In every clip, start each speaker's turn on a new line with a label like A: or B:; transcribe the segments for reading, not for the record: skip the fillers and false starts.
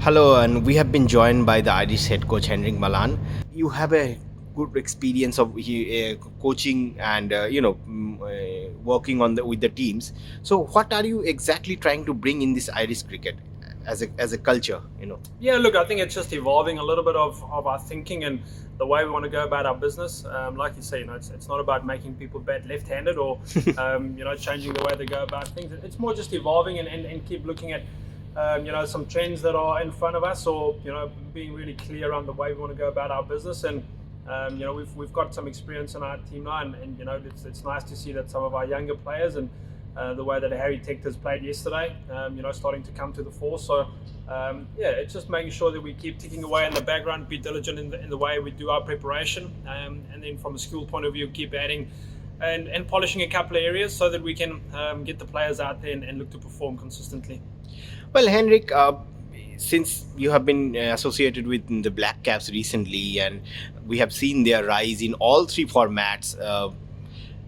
A: Hello, and we have been joined by the Irish head coach Heinrich Malan. You have a good experience of coaching and working on the with the teams. So, what are you exactly trying to bring in this Irish cricket as a culture?
B: Yeah, look, I think it's just evolving a little bit of our thinking and the way we want to go about our business. Like you say, it's not about making people bat left-handed or, changing the way they go about things. It's more just evolving and keep looking at, some trends that are in front of us or, being really clear on the way we want to go about our business. And, we've got some experience in our team now and it's nice to see that some of our younger players and the way that Harry Tector's played yesterday, starting to come to the fore. So, it's just making sure that we keep ticking away in the background, be diligent in the way we do our preparation, and then from a school point of view, keep adding and polishing a couple of areas so that we can get the players out there and look to perform consistently.
A: Well, Henrik, since you have been associated with the Black Caps recently, and we have seen their rise in all three formats.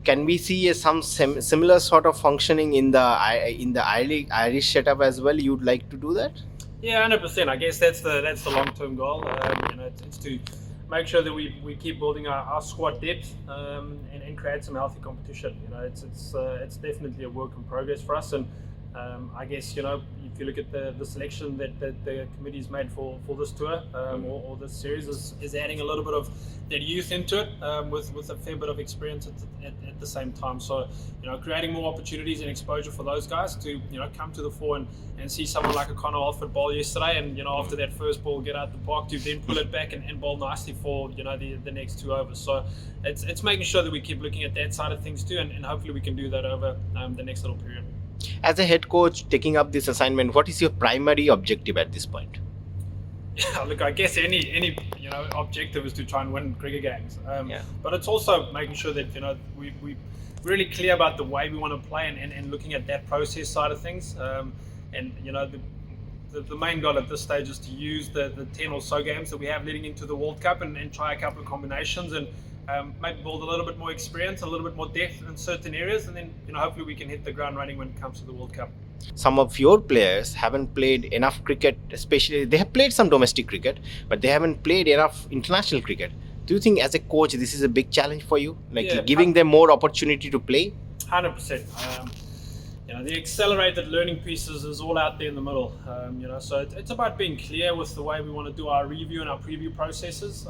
A: Can we see some similar sort of functioning in the Irish setup as well? You'd like to do that?
B: Yeah, 100%. I guess that's the long term goal. It's to make sure that we keep building our squad depth and create some healthy competition. It's definitely a work in progress for us, and I guess if you look at the selection that the committee's made for this tour or this series is adding a little bit of that youth into it with a fair bit of experience at the same time. So creating more opportunities and exposure for those guys to come to the fore and see someone like a Connor Alford bowl yesterday, and after that first ball get out the park to then pull it back and bowl nicely for the next 2 overs. So it's making sure that we keep looking at that side of things too, and hopefully we can do that over the next little period.
A: As a head coach taking up this assignment, what is your primary objective at this point?
B: Yeah, look, I guess any objective is to try and win cricket games.
A: Yeah.
B: But it's also making sure that we really clear about the way we want to play and looking at that process side of things. And the main goal at this stage is to use the 10 or so games that we have leading into the World Cup and try a couple of combinations and maybe build a little bit more experience, a little bit more depth in certain areas, and then hopefully we can hit the ground running when it comes to the World Cup.
A: Some of your players haven't played enough cricket, especially they have played some domestic cricket, but they haven't played enough international cricket. Do you think as a coach this is a big challenge for you, giving them more opportunity to play?
B: 100%. The accelerated learning pieces is all out there in the middle. So it's about being clear with the way we want to do our review and our preview processes.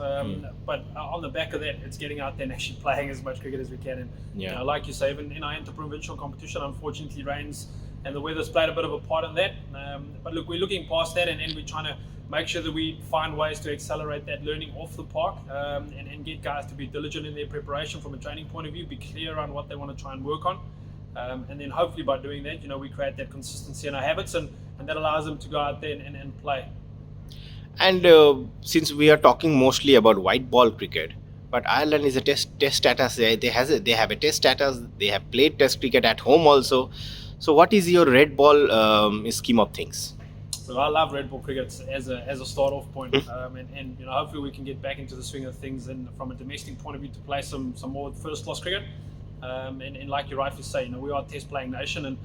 B: But on the back of that, it's getting out there and actually playing as much cricket as we can. And like you say, even in our interprovincial competition, unfortunately, rains and the weather's played a bit of a part in that. But look, we're looking past that and we're trying to make sure that we find ways to accelerate that learning off the park and get guys to be diligent in their preparation from a training point of view, be clear on what they want to try and work on. And then hopefully by doing that, we create that consistency in our habits and that allows them to go out there and play.
A: And since we are talking mostly about white ball cricket, but Ireland is a test status. They have a test status. They have played test cricket at home also. So what is your red ball scheme of things?
B: So I love red ball cricket as a start off point, and hopefully we can get back into the swing of things and from a domestic point of view to play some more first class cricket. And like you rightly say, we are a test playing nation, and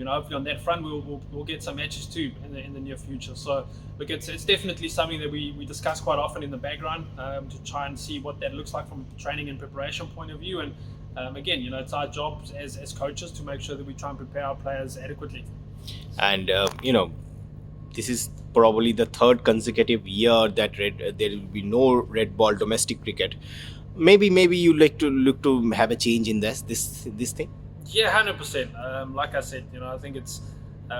B: hopefully on that front we'll get some matches too in the near future. So look, it's definitely something that we discuss quite often in the background to try and see what that looks like from a training and preparation point of view. And again, it's our job as coaches to make sure that we try and prepare our players adequately.
A: And this is probably the third consecutive year that there will be no red ball domestic cricket. Maybe you look to have a change in this thing.
B: Yeah, 100%. Like I said, I think it's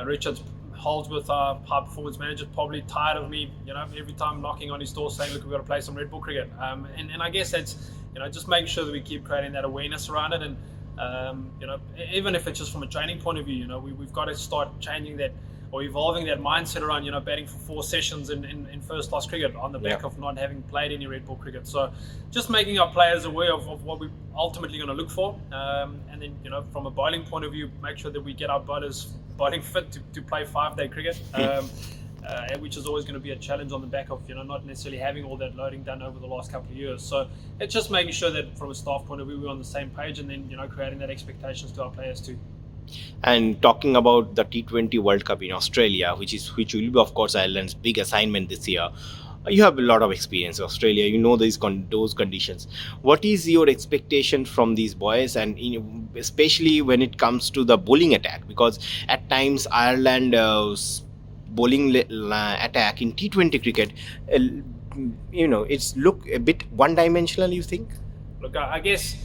B: Richard Holdsworth, our high performance manager, probably tired of me, every time knocking on his door saying, look, we've got to play some red ball cricket. And I guess that's, just making sure that we keep creating that awareness around it. And, even if it's just from a training point of view, we've got to start changing that or evolving that mindset around, batting for 4 sessions in first class cricket on the back of not having played any red ball cricket. So just making our players aware of what we're ultimately going to look for. And then, from a bowling point of view, make sure that we get our bowlers bowling fit to play 5-day cricket, which is always going to be a challenge on the back of, not necessarily having all that loading done over the last couple of years. So it's just making sure that from a staff point of view, we're on the same page and then, creating that expectations to our players too.
A: And talking about the T20 World Cup in Australia, which will be of course Ireland's big assignment this year, you have a lot of experience in Australia. You know those conditions. What is your expectation from these boys, and especially when it comes to the bowling attack? Because at times Ireland bowling attack in T20 cricket, uh, it's look a bit one-dimensional. You think?
B: Look, I guess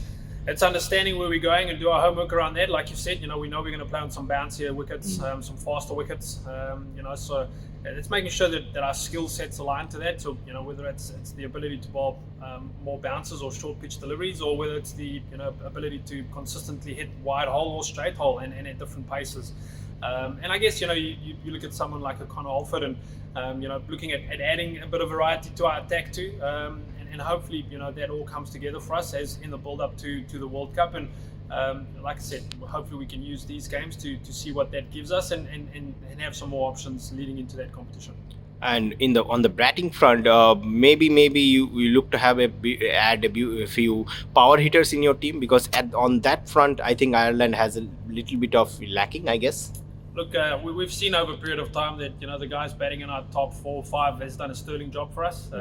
B: it's understanding where we're going and do our homework around that. Like you said, we know we're going to play on some bouncier wickets, some faster wickets. So it's making sure that our skill sets align to that. So whether it's the ability to bowl more bounces or short pitch deliveries, or whether it's the ability to consistently hit wide hole or straight hole and at different paces. And I guess you look at someone like a Connor Alford and looking at adding a bit of variety to our attack too. And hopefully, that all comes together for us as in the build-up to the World Cup. And like I said, hopefully we can use these games to see what that gives us and have some more options leading into that competition.
A: And on the batting front, maybe you look to have add a few power hitters in your team, because on that front, I think Ireland has a little bit of lacking, I guess.
B: Look, we've seen over a period of time that the guys batting in our top 4 or 5 has done a sterling job for us.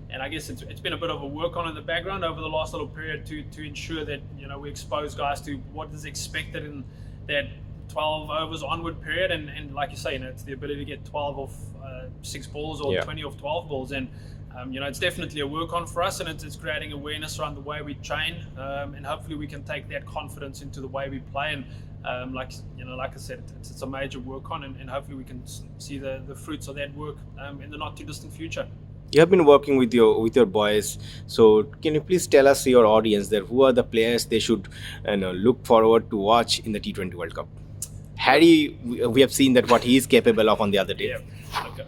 B: And I guess it's been a bit of a work on in the background over the last little period to ensure that we expose guys to what is expected in that 12 overs onward period, and like you say, it's the ability to get 12 off 6 balls or 20 off 12 balls, and it's definitely a work on for us, and it's creating awareness around the way we train, and hopefully we can take that confidence into the way we play. And like I said, it's a major work on, and hopefully we can see the fruits of that work in the not too distant future.
A: You have been working with your boys, so can you please tell us, your audience, that who are the players they should look forward to watch in the T20 World Cup? Harry, we have seen that what he is capable of on the other day.
B: Yeah. Look,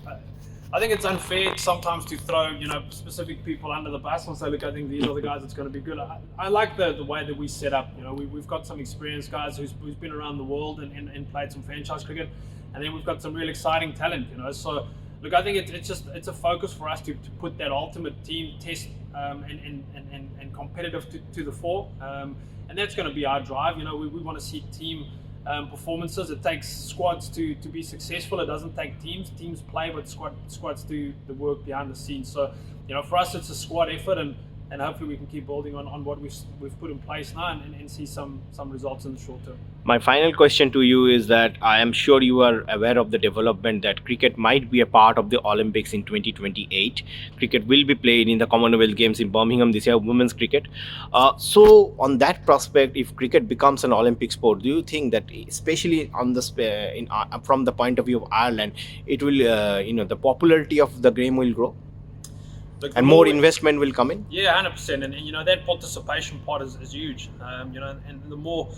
B: I think it's unfair sometimes to throw specific people under the bus and say, look, I think these are the guys that's going to be good. I like the way that we set up. We've got some experienced guys who's been around the world and played some franchise cricket, and then we've got some real exciting talent. So. Look, I think it's a focus for us to put that ultimate team test and competitive to the fore, and that's going to be our drive. We want to see team performances. It takes squads to be successful. It doesn't take teams. Teams play, but squads do the work behind the scenes. So for us, it's a squad effort, and hopefully we can keep building on what we've put in place now and see some results in the short term.
A: My final question to you is that I am sure you are aware of the development that cricket might be a part of the Olympics in 2028. Cricket will be played in the Commonwealth Games in Birmingham this year, women's cricket. So on that prospect, if cricket becomes an Olympic sport, do you think that, especially on from the point of view of Ireland, it will the popularity of the game will grow?
B: Look,
A: and more investment will come in?
B: Yeah, 100%. And that participation part is huge. And the more,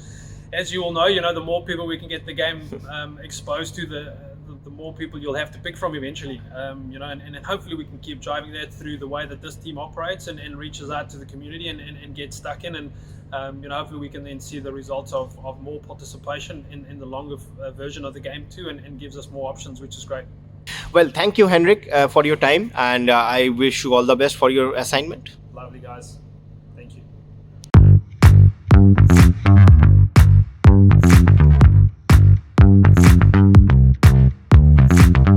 B: as you all know, the more people we can get the game exposed to, the more people you'll have to pick from eventually. And hopefully we can keep driving that through the way that this team operates and reaches out to the community and get stuck in. And hopefully we can then see the results of more participation in the longer version of the game too, and gives us more options, which is great.
A: Well, thank you, Heinrich, for your time, and I wish you all the best for your assignment.